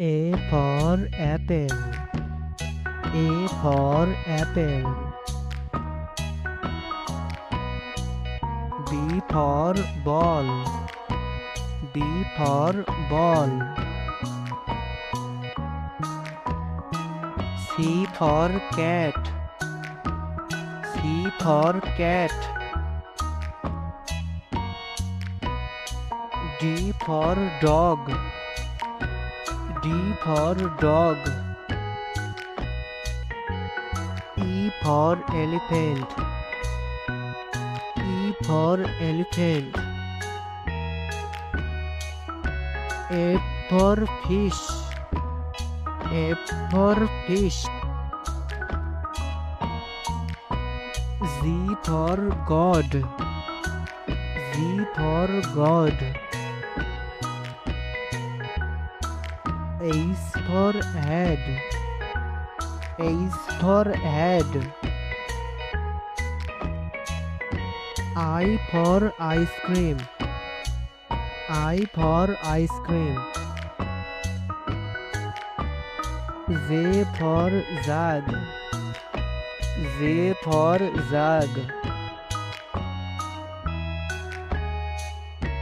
A for apple. A for apple. B for ball. B for ball. C for cat. C for cat. D for dog. D for dog. E for elephant. E for elephant. F for fish. F for fish. Z for God. Z for God. H for head. H for head. I for ice cream. I for ice cream. Z for zag. Z for zag.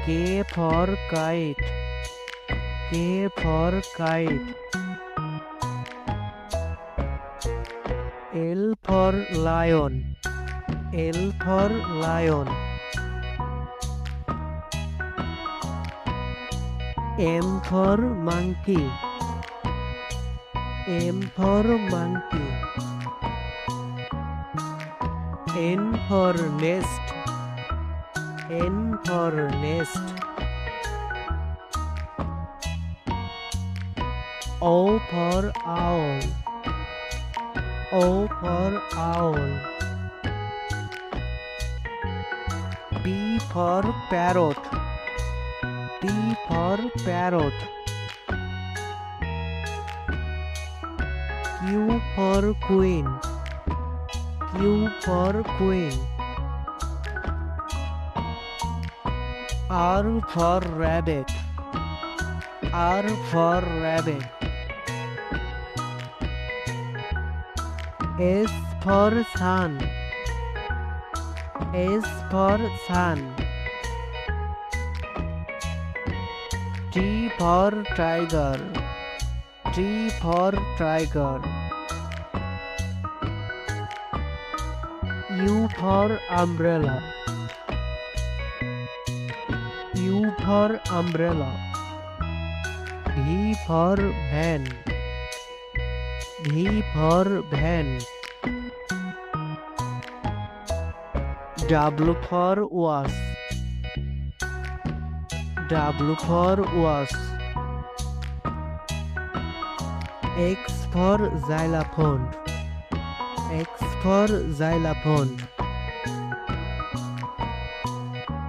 K for kite. K for kite. L for lion. L for lion. M for monkey. M for monkey. N for nest. N for nest. O for owl. O for owl. P for parrot. P for parrot. Q for queen. Q for queen. R for rabbit. R for rabbit. S for sun. S for sun. T for tiger. T for tiger. U for umbrella. U for umbrella. V for van. V for van. W for was. W for was. X for xylophone. X for xylophone.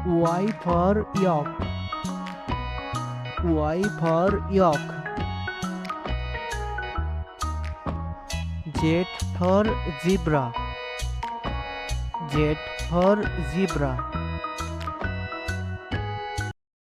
Y for york. Y for york. Z for zebra. Z for zebra.